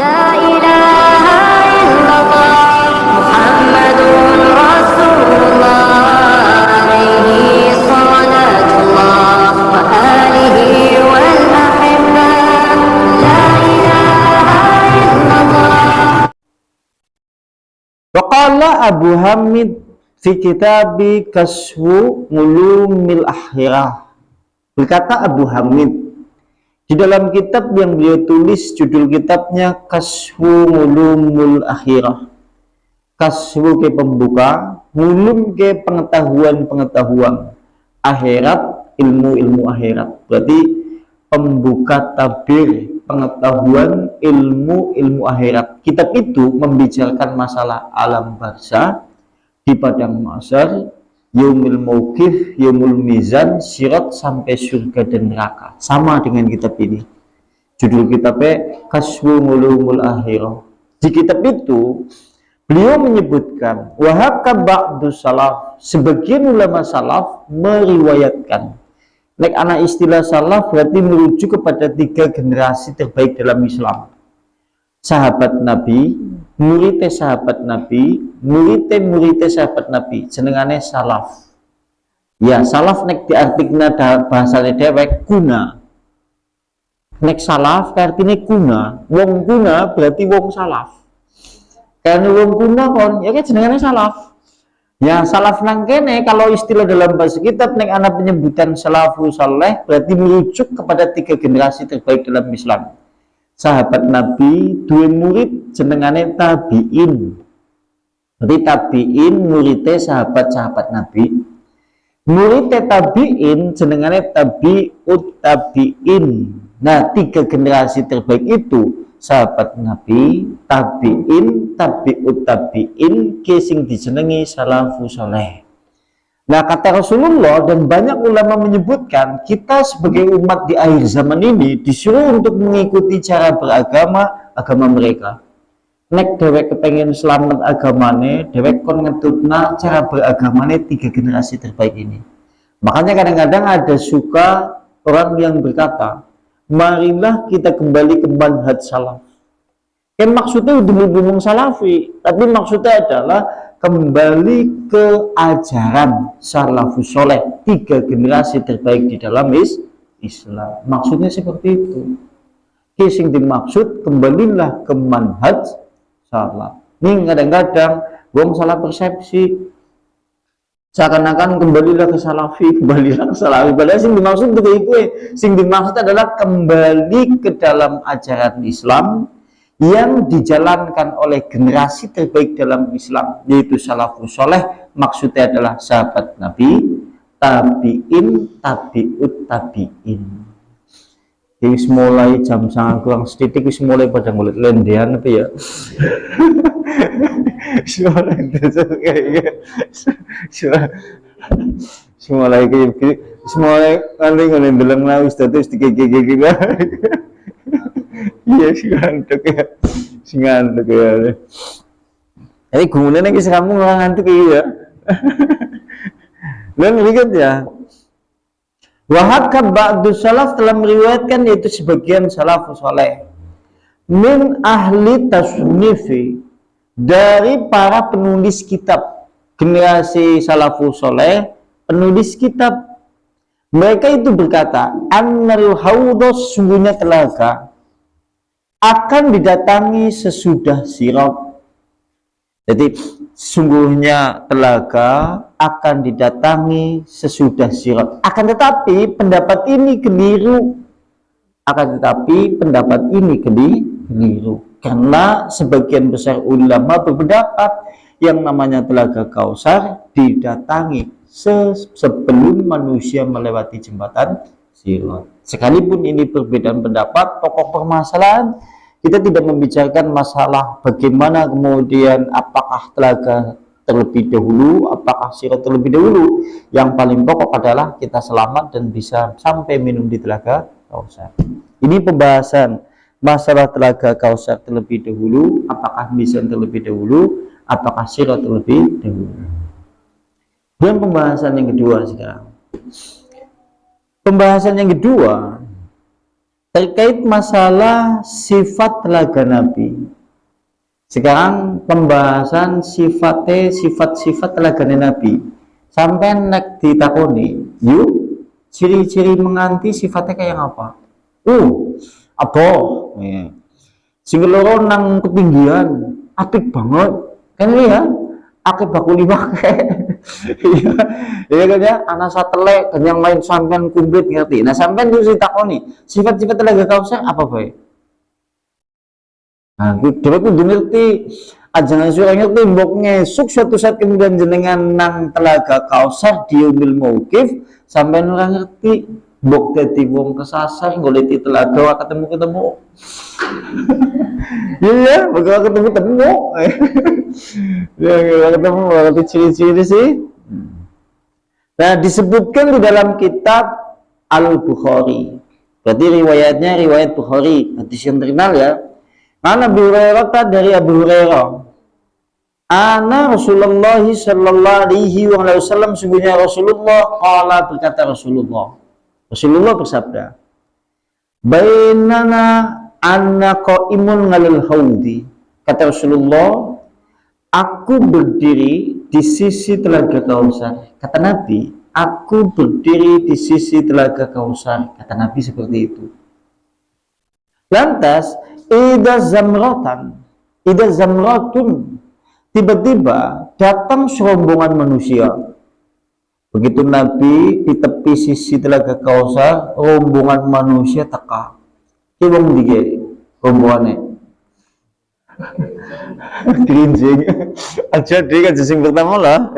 La ilaha illallah Muhammadun Rasulullah alaihi salatullah wa alihi wal ahibbah. La ilaha illallah. Waqala Abu Hamid fi kitabi Kaswu Ulumil Akhirah. Berkata Abu Hamid di dalam kitab yang beliau tulis, judul kitabnya Kaswu Ulumul Akhirah. Kaswu ke pembuka, ulum ke pengetahuan-pengetahuan, akhirat, ilmu-ilmu akhirat. Berarti pembuka tabir pengetahuan ilmu-ilmu akhirat. Kitab itu membicarakan masalah alam barzah, di padang mahsyar, yaumul mauqif, yaumul mizan, sirat, sampai surga dan neraka. Sama dengan kitab ini. Judul kitabnya Kaswu Ulumul Akhirah. Di kitab itu beliau menyebutkan wahaka ba'du salaf, sebagian ulama salaf meriwayatkan. Nek anak istilah salaf berarti merujuk kepada 3 generasi terbaik dalam Islam. Sahabat Nabi, murid sahabat Nabi, murid sahabat Nabi, jenengane salaf. Ya, salaf nek diartikna bahasane dhewek kuna. Nek salaf artine kuna, wong kuna berarti wong salaf. Karena wong kuna kon ya jenengane salaf. Ya, salaf nang kene kalau istilah dalam bahasa kitab nek ana penyebutan salafus saleh berarti merujuk kepada 3 generasi terbaik dalam Islam. Sahabat Nabi, 2 murid jenengane tabi'in. Berarti tabi'in muridnya sahabat-sahabat Nabi. Muridnya tabi'in jenengane tabi'ut tabi'in. Nah, 3 generasi terbaik itu sahabat Nabi, tabi'in, tabi'ut tabi'in, sing dijenengi salafus saleh. Nah, kata Rasulullah dan banyak ulama menyebutkan kita sebagai umat di akhir zaman ini disuruh untuk mengikuti cara beragama agama mereka. Nek dewek kepengen selamat agamane, dewek kon ngetutna cara beragamane 3 generasi terbaik ini. Makanya kadang-kadang ada suka orang yang berkata, marilah kita kembali ke manhaj salaf. Kan maksudnya udah ngomong salafi, tapi maksudnya adalah kembali ke ajaran salafus soleh, 3 generasi terbaik di dalam Islam. Maksudnya seperti itu. Sing dimaksud kembalilah ke manhaj salaf. Nih kadang-kadang wong salah persepsi, seakan-akan kembalilah ke salafi, kembalilah ke salafi. Padahal sing dimaksud itu, sing dimaksud adalah kembali ke dalam ajaran Islam yang dijalankan oleh generasi terbaik dalam Islam, yaitu salafus soleh. Maksudnya adalah sahabat Nabi, tabi'in, tabi'ut tabi'in. Jadi mulai jam 9 kurang sedikit, mulai pada ngulit lendean apa ya? Mulai kayak mulai nanti ngulit dalam laut status dikiki-kiki. Iya sih ngantuk ya. Jadi kemudian lagi kamu ngantuk ya. Dan lihat ya. Wahakab ba'du salaf telah meriwayatkan, yaitu sebagian salafus saleh min ahli tasnifi, dari para penulis kitab, generasi salafus saleh penulis kitab. Mereka itu berkata, annal haudos, sungguhnya telaga akan didatangi sesudah sirat. Jadi sungguhnya telaga akan didatangi sesudah sirat. Akan tetapi pendapat ini keliru. Keliru. Karena sebagian besar ulama berpendapat yang namanya telaga Kausar didatangi sebelum manusia melewati jembatan sirat. Sekalipun ini perbedaan pendapat, pokok permasalahan kita tidak membicarakan masalah bagaimana kemudian apakah telaga terlebih dahulu, apakah sirat terlebih dahulu. Yang paling pokok adalah kita selamat dan bisa sampai minum di telaga Kausar. Ini pembahasan masalah telaga Kausar terlebih dahulu, apakah mizan terlebih dahulu, apakah sirat terlebih dahulu. Dan pembahasan yang kedua sekarang. Pembahasan yang kedua, terkait masalah sifat telaga Nabi. Sekarang pembahasan sifat-sifat telaga Nabi. Sampai nek ditakoni, yuk ciri-ciri menganti sifatnya kayak apa? Apa? Ya. Sing loro nang ketinggian, apik banget. Kan ya, akeh bakuli wae. Iya kan ya, anak satelit yang main sampean kumplit ngerti. Nah, sampean terus ditakoni, sifat-sifat telaga Kausar apa bae? Nah, coba kudu ngerti. Ajangan surah ngerti mbok ngesuk suatu saat kemudian jenengan nang telaga Kausar diumil mauqif sampean ora ngerti. Mbok dadi wong kesasar goleti telaga ora ketemu. Iya, bakal ketemu. Ya, ketemu waktu ciri-ciri sih. Nah, disebutkan di dalam kitab Al-Bukhari. Berarti riwayatnya riwayat Bukhari, hadis yang terkenal ya. Mana Abu Hurairah dari Abu Hurairah. Ana Rasulullah sallallahu alaihi wasallam, sungguhnya Rasulullah qala, berkata Rasulullah bersabda, bainana anna qaimun ngalil haudi. Kata Rasulullah, aku berdiri di sisi telaga Kausar. Kata Nabi, aku berdiri di sisi telaga Kausar. Kata Nabi seperti itu. Lantas, idza zamratun, tiba-tiba datang serombongan manusia. Begitu Nabi di tepi sisi telaga Kausar, rombongan manusia teka. Ki wong ndi rombongane? Dirinjing. Aja dia kan sing pertama lah.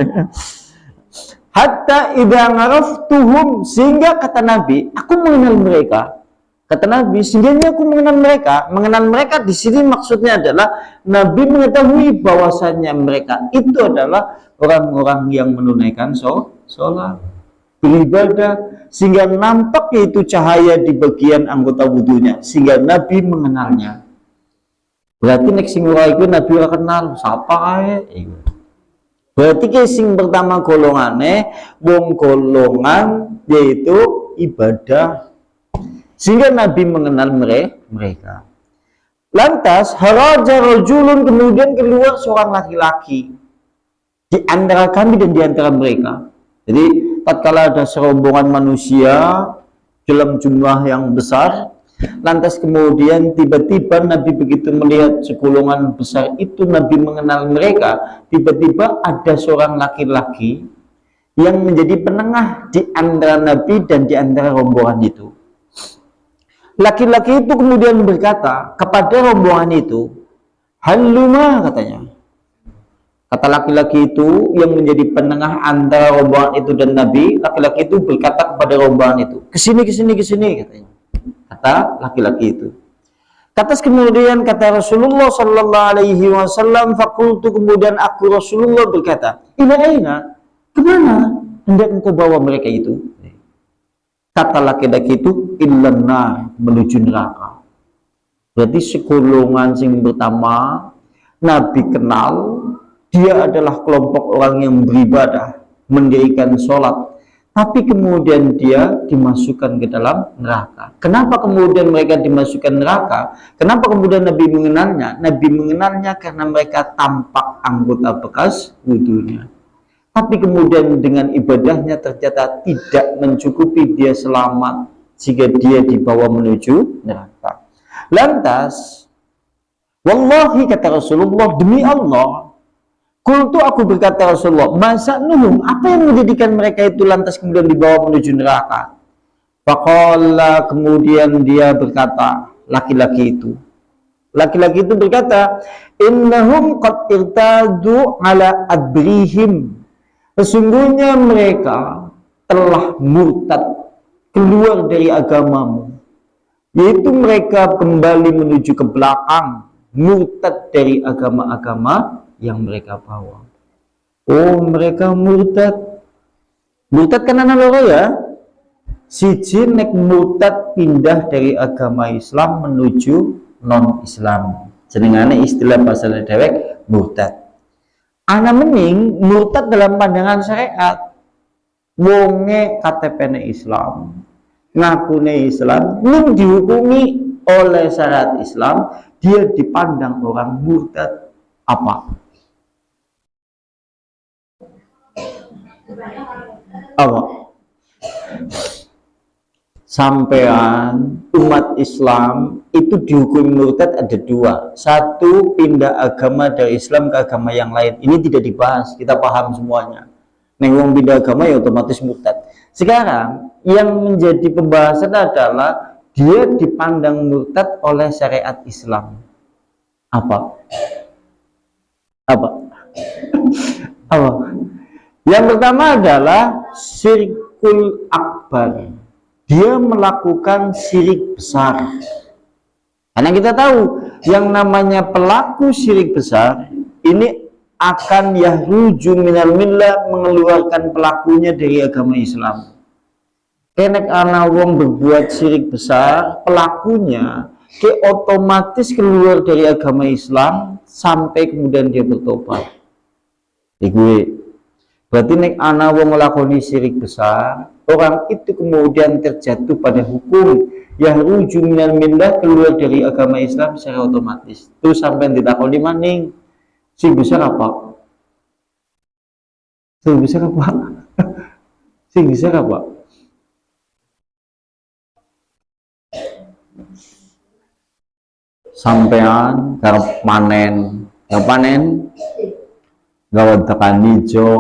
Hatta idza ngaraftuhum, sehingga kata Nabi, aku mengenal mereka. Kata Nabi, sehingga aku mengenal mereka. Mengenal mereka di sini maksudnya adalah Nabi mengetahui bahwasannya mereka itu adalah orang-orang yang menunaikan sholat, beribadah, sehingga nampak yaitu cahaya di bagian anggota wudunya, sehingga Nabi mengenalnya. Berarti nek sing ora iku Nabi ora kenal sapa ae. Berarti ke sing pertama golongane wong golongan yaitu ibadah, sehingga Nabi mengenal mereka. Lantas haraja rajulun, kemudian keluar seorang laki-laki di antara kami dan di antara mereka. Jadi tatkala ada serombongan manusia dalam jumlah yang besar, lantas kemudian tiba-tiba Nabi begitu melihat segolongan besar itu, Nabi mengenal mereka. Tiba-tiba ada seorang laki-laki yang menjadi penengah di antara Nabi dan di antara rombongan itu. Laki-laki itu kemudian berkata kepada rombongan itu, "Halluma," katanya. Kata laki-laki itu yang menjadi penengah antara rombongan itu dan Nabi, laki-laki itu berkata kepada rombongan itu, kesini katanya. Kata laki-laki itu. Kata kemudian kata Rasulullah sallallahu alaihi wasallam, fakultu, kemudian aku Rasulullah berkata, ila aina, kemana hendak engkau bawa mereka itu? Kata laki-laki itu, illannar, menuju neraka. Berarti segolongan sing pertama Nabi kenal, dia adalah kelompok orang yang beribadah, mendirikan sholat, tapi kemudian dia dimasukkan ke dalam neraka. Kenapa kemudian mereka dimasukkan neraka? Kenapa kemudian Nabi mengenalnya? Nabi mengenalnya karena mereka tampak anggota bekas wudunya, tapi kemudian dengan ibadahnya ternyata tidak mencukupi dia selamat, sehingga dia dibawa menuju neraka. Lantas, wallahi, kata Rasulullah, demi Allah, kultu, aku berkata Rasulullah, masa nuhum, apa yang menjadikan mereka itu lantas kemudian dibawa menuju neraka? Faqala, kemudian dia berkata, laki-laki itu berkata, innahum qad irtadu ala adbrihim, sesungguhnya mereka telah murtad, keluar dari agamamu, yaitu mereka kembali menuju ke belakang, murtad dari agama-agama yang mereka bawa. Oh, mereka murtad kan anak loro ya. Siji nek murtad pindah dari agama Islam menuju non-Islam, jenengane istilah bahasa dewek murtad. Ana mening murtad dalam pandangan syariat, wonge KTP-ne Islam ngakune Islam, ning dihukumi oleh syariat Islam, dia dipandang orang murtad. Apa? Apa? Sampean umat Islam itu dihukum murtad ada dua. Satu, pindah agama dari Islam ke agama yang lain. Ini tidak dibahas, kita paham semuanya. Neng wong pindah agama ya otomatis murtad. Sekarang yang menjadi pembahasan adalah dia dipandang murtad oleh syariat Islam. Apa? Apa? Apa? Yang pertama adalah syirkul akbar. Dia melakukan syirik besar. Karena kita tahu yang namanya pelaku syirik besar ini akan yahruju minal millah, mengeluarkan pelakunya dari agama Islam. Kenek ana wong berbuat syirik besar, pelakunya otomatis keluar dari agama Islam sampai kemudian dia bertobat. Berarti nek ana wong nglakoni syirik besar, orang itu kemudian terjatuh pada hukum yahruju minal millah, keluar dari agama Islam secara otomatis. Terus sampai ditakoni maning, sing besar apa? Sing besar apa? Sing besar apa? Sampean garap panen, gawa tekan hijau,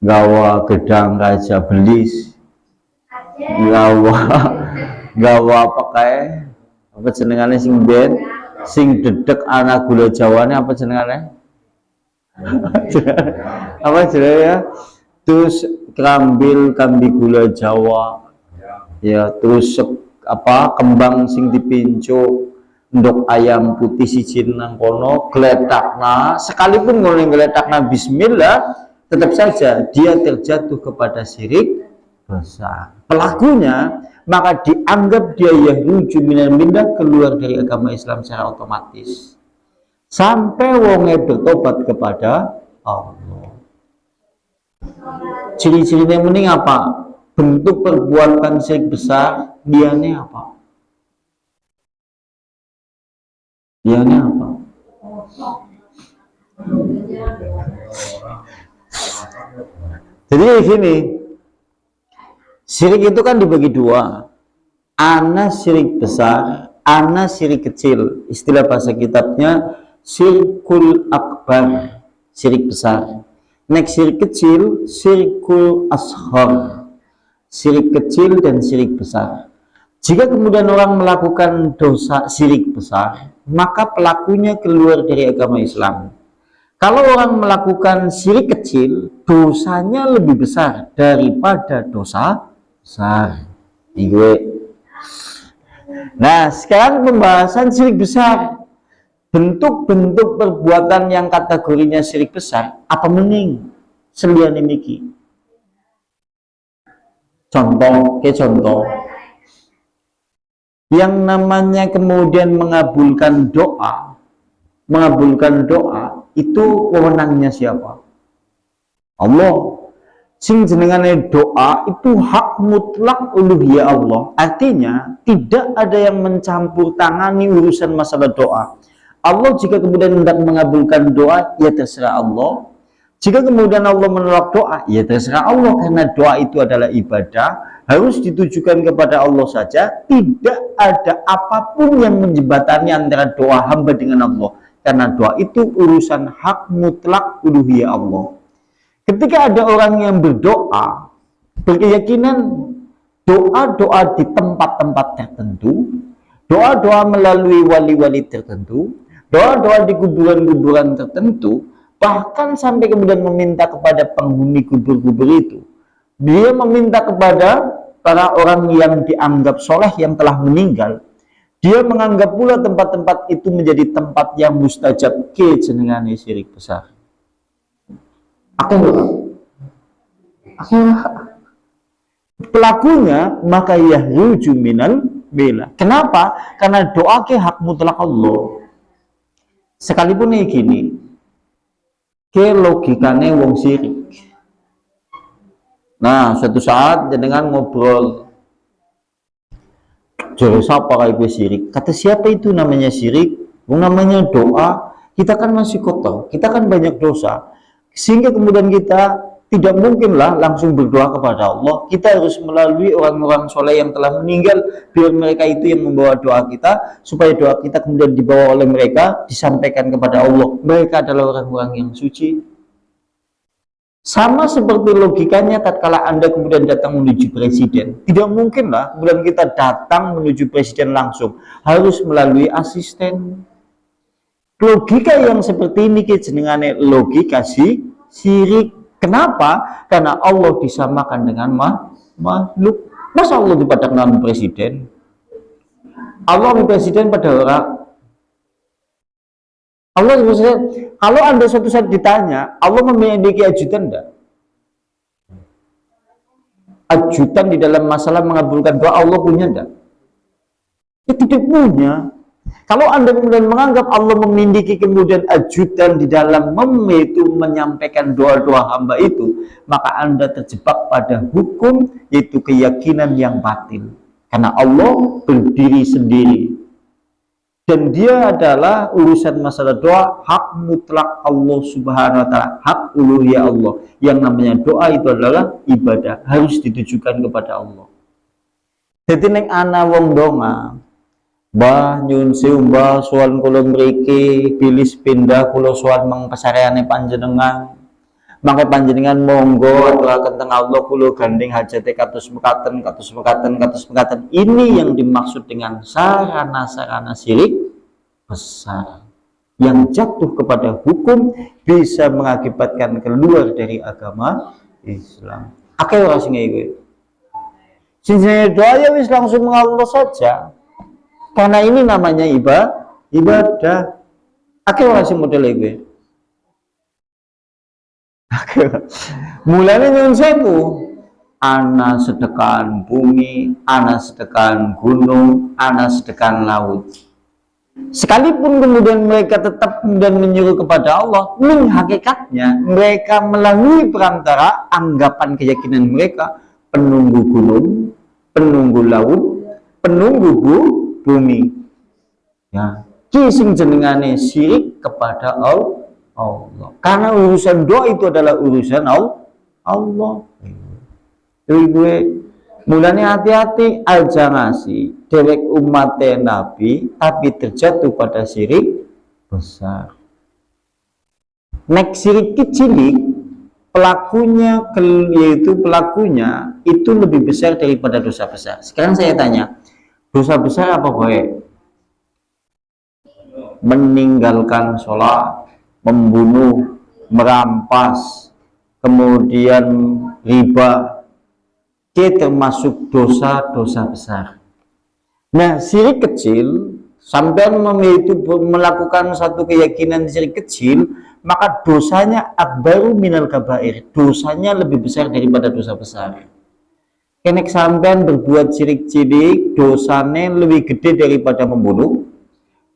gawa gedang raja belis, gawa pakai apa jenengane sing ben sing dedek anak gula jawane apa jenengane apa jenenge ya, terus kerambil kambi gula jawa ya, terus apa kembang sing dipincu, ndok ayam putih siji nang kono, gletakna sekalipun ngene gletakna bismillah, tetap saja dia terjatuh kepada syirik besar. Pelakunya maka dianggap dia yahruju minal millah, keluar dari agama Islam secara otomatis sampai wonge bertobat kepada Allah. Ciri-cirinya mending apa? Bentuk perbuatan syirik besar diane apa? Diane apa? Jadi gini, syirik itu kan dibagi dua, ana syirik besar, ana syirik kecil. Istilah bahasa kitabnya syirkul akbar, syirik besar. Next syirik kecil, syirkul ashar, syirik kecil dan syirik besar. Jika kemudian orang melakukan dosa syirik besar, maka pelakunya keluar dari agama Islam. Kalau orang melakukan syirik kecil, dosanya lebih besar daripada dosa besar. Nah, sekarang pembahasan syirik besar. Bentuk-bentuk perbuatan yang kategorinya syirik besar, apa mending seliyane miki? Contoh. Yang namanya kemudian mengabulkan doa itu wewenangnya siapa? Allah. Sing jenengane doa itu hak mutlak uluhiyah Allah. Artinya tidak ada yang mencampur tangani urusan masalah doa. Allah jika kemudian hendak mengabulkan doa, ya terserah Allah. Jika kemudian Allah menolak doa, ya terserah Allah, karena doa itu adalah ibadah, harus ditujukan kepada Allah saja. Tidak ada apapun yang menjembatani antara doa hamba dengan Allah, karena doa itu urusan hak mutlak uluhiyah Allah. Ketika ada orang yang berdoa, berkeyakinan doa-doa di tempat-tempat tertentu, doa-doa melalui wali-wali tertentu, doa-doa di kuburan-kuburan tertentu, bahkan sampai kemudian meminta kepada penghuni kubur-kubur itu. Dia meminta kepada para orang yang dianggap soleh yang telah meninggal. Dia menganggap pula tempat-tempat itu menjadi tempat yang mustajab, ke jenengane syirik besar. Pelakunya maka yahruju minal millah. Kenapa? Karena doa ke hak mutlak Allah. Sekalipun ini gini, ke logikane wong sirik. Nah, suatu saat jenengan ngobrol Jare sapa kae kowe syirik? Kata siapa itu namanya syirik? Namanya doa. Kita kan masih kotor, kita kan banyak dosa, sehingga kemudian kita tidak mungkinlah langsung berdoa kepada Allah. Kita harus melalui orang-orang soleh yang telah meninggal, biar mereka itu yang membawa doa kita, supaya doa kita kemudian dibawa oleh mereka, disampaikan kepada Allah. Mereka adalah orang-orang yang suci. Sama seperti logikanya tatkala Anda kemudian datang menuju presiden, tidak mungkinlah kemudian kita datang menuju presiden langsung, harus melalui asisten. Logika yang seperti ini jenengane logika syirik. Kenapa? Karena Allah disamakan dengan makhluk. Masa Allah dipadangkan presiden? Allah presiden pada orang. Allah presiden. Kalau Anda suatu saat ditanya, Allah memiliki ajudan enggak? Ajudan di dalam masalah mengabulkan doa Allah punya enggak? Ya, tidak punya. Kalau Anda kemudian menganggap Allah memiliki kemudian ajudan di dalam itu menyampaikan doa-doa hamba itu, maka Anda terjebak pada hukum, yaitu keyakinan yang batil. Karena Allah berdiri sendiri. Dan dia adalah urusan masalah doa, hak mutlak Allah subhanahu wa ta'ala, hak uluhiyah Allah. Yang namanya doa itu adalah ibadah, harus ditujukan kepada Allah. Jadi neng ana wong donga, Mbah nyun sewu mbah sowan kula mriki bilis pindah kula sowan meng pasareane panjenengan. Mangke panjenengan monggo aturaken teng Allah kula gandeng hajate kados mekaten. Ini yang dimaksud dengan sarana-sarana syirik besar yang jatuh kepada hukum, bisa mengakibatkan keluar dari agama Islam. Akeh ora sing iki. Sing doa ya wis langsung mengallah saja. Karena ini namanya ibadah. Akeh ora sing model iki. Mulane nyuwun sewu, ana sedekan bumi, ana sedekan gunung, ana sedekan laut. Sekalipun kemudian mereka tetap kemudian menyuruh kepada Allah, hakikatnya mereka melalui perantara anggapan keyakinan mereka, penunggu gunung, penunggu laut, penunggu bumi. Ya, kising jenengane syirik kepada Allah. Karena urusan doa itu adalah urusan Allah. Jadi gue mulanya hati-hati aja ngasih dewek umat Nabi tapi terjatuh pada syirik besar. Nek syirik kecilik pelakunya itu lebih besar daripada dosa besar. Sekarang saya tanya, dosa besar apa boleh? Meninggalkan sholat, membunuh, merampas, kemudian riba, termasuk dosa-dosa besar. Nah, syirik kecil, sampai itu melakukan satu keyakinan syirik kecil, maka dosanya akbaru minal kabair, dosanya lebih besar daripada dosa besar. Kenek sampean berbuat syirik cilik, dosanya lebih gede daripada membunuh,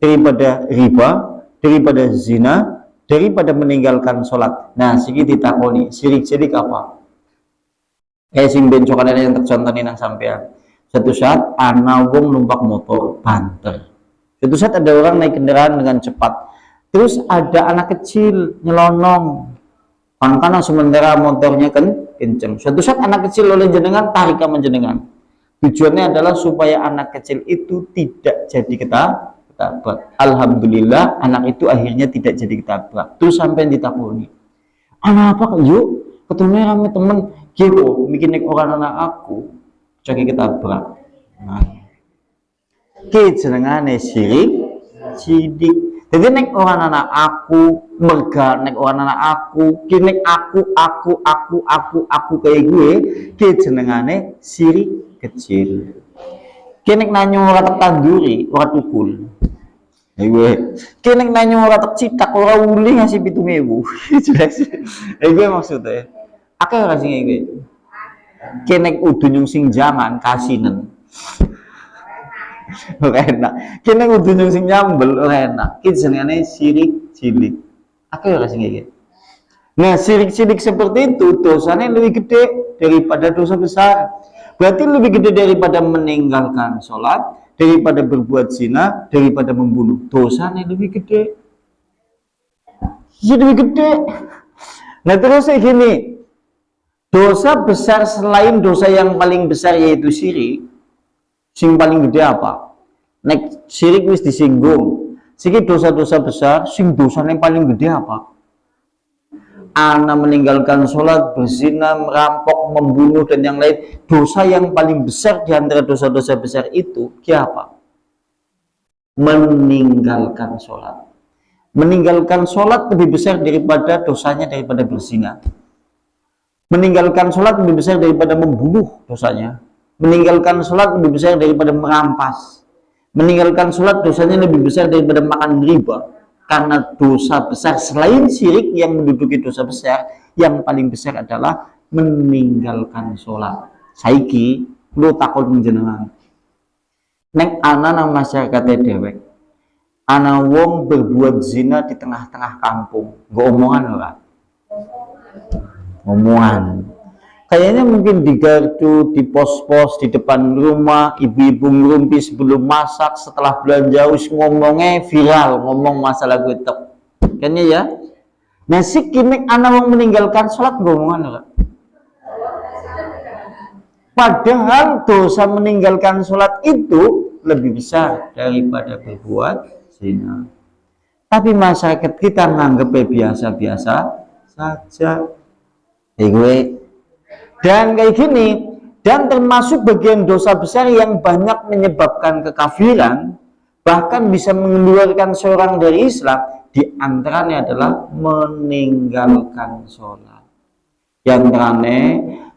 daripada riba, daripada zina, daripada meninggalkan sholat. Nah, siki ditakoni, syirik apa? Sing bencokan yang tercontoh nang sampean. Suatu saat ana wong numpak motor banter. Suatu saat ada orang naik kendaraan dengan cepat. Terus ada anak kecil nyelonong. Karena sementara motornya kenceng. Suatu saat anak kecil oleh jenengan tarik ke jenengan. Tujuannya adalah supaya anak kecil itu tidak jadi ketabrak. Alhamdulillah anak itu akhirnya tidak jadi ketabrak. Terus sampai ditakoni. Anak apa yuk? Ketemu rame temen gitu, bikin orang anak aku jadi ketabrak. Nah, jenengane syirik. Jadi nek orang anak aku merga, nek orang anak aku, kini aku kayak gue, jenengane syirik kecil. Kini nanyo ora tanduri, ora tukul. Gue, kini nanyo ora citak, ora uli ngasih 7.000. Jelas. Gue maksudnya. Akeh ora sing iki. Kenek udu nyung sing jangan kasinen. Ora enak. Kenek udu nyung sing nyambel ora enak. Iki jenenge syirik cilik. Akeh ora sing iki. Nah, syirik-syirik seperti itu dosanya lebih gede daripada dosa besar. Berarti lebih gede daripada meninggalkan sholat, daripada berbuat zina, daripada membunuh. Dosanya lebih gede. Lebih gede. Nah terus kayak gini, dosa besar selain dosa yang paling besar yaitu syirik, sing paling gede apa? Nek syirik wis disinggung. Siki dosa-dosa besar, sing dosa yang paling gede apa? Ana meninggalkan sholat, berzina, merampok, membunuh dan yang lain. Dosa yang paling besar di antara dosa-dosa besar itu apa? Meninggalkan sholat. Meninggalkan sholat lebih besar daripada dosanya daripada berzina. Meninggalkan sholat lebih besar daripada membunuh dosanya. Meninggalkan sholat lebih besar daripada merampas. Meninggalkan sholat dosanya lebih besar daripada makan riba. Karena dosa besar selain syirik yang menduduki dosa besar, yang paling besar adalah meninggalkan sholat. Saiki lu takut menjenengan. Nek ana nang masyarakat dewek, ana wong berbuat zina di tengah-tengah kampung, gak omongan ora? Omongan. Kayaknya mungkin di gardu, di pos-pos, di depan rumah, ibu-ibu ngerumpi sebelum masak, setelah belanja, wis ngomongnya viral, ngomong masalah gutek. Kayaknya ya. Nah si kinek anak wong meninggalkan sholat ngomongan enggak? Padahal dosa meninggalkan sholat itu lebih besar daripada berbuat zina. Tapi masyarakat kita nganggepnya biasa-biasa saja. Gue dan kayak gini, dan termasuk bagian dosa besar yang banyak menyebabkan kekafiran, bahkan bisa mengeluarkan seorang dari Islam, di antaranya adalah meninggalkan sholat. Yang antaranya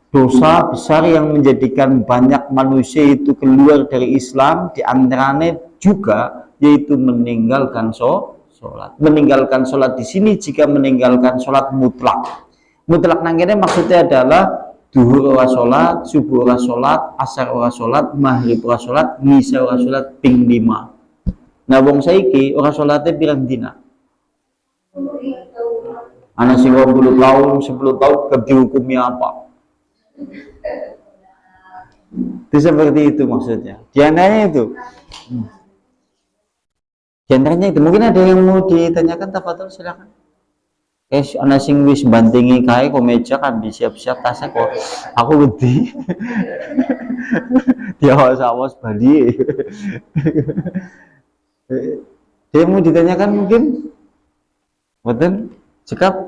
dosa besar yang menjadikan banyak manusia itu keluar dari Islam, di antaranya juga yaitu meninggalkan sholat. Meninggalkan sholat di sini jika meninggalkan sholat mutlak. Mutlak nangkene maksudnya adalah duhur ora sholat, subuh ora sholat, asar ora sholat, maghrib ora sholat, nisa ora sholat, ping 5. Nah wong saiki ora sholatnya pirang dina? Anak sing 20 tahun, 10 tahun gak dihukumi apa? Itu seperti itu maksudnya. Diantaranya itu. Diantaranya itu. Mungkin ada yang mau ditanyakan, tafadhol silakan. Ana sing wis bantingi kae kok meja kan disiap-siap tasnya kok aku wedi. Dia awas bali. Dia mau ditanyakan mungkin? Mboten? Cekap?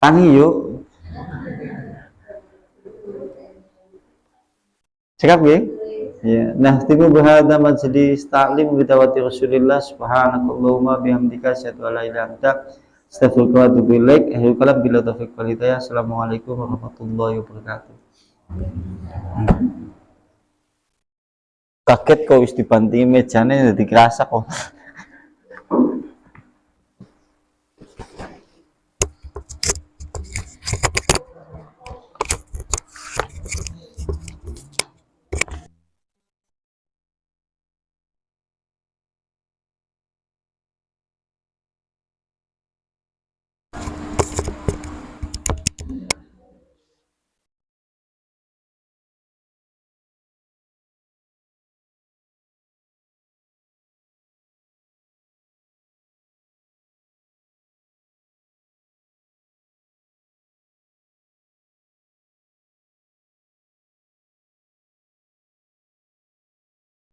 Tangi yuk. Cekap nggih? Ya. Nah, tiba berhada majlis ta'lim bi tawati Rasulillah subhanakallahumma bihamdika asyhadu an la ilaha illa anta astaghfiruka wa atubu ilaik. Akhirul kalam bila taufiq wal hidayah. Assalamualaikum warahmatullahi wabarakatuh. Kaget kok wis dibantingi mejane dadi kerasa kok.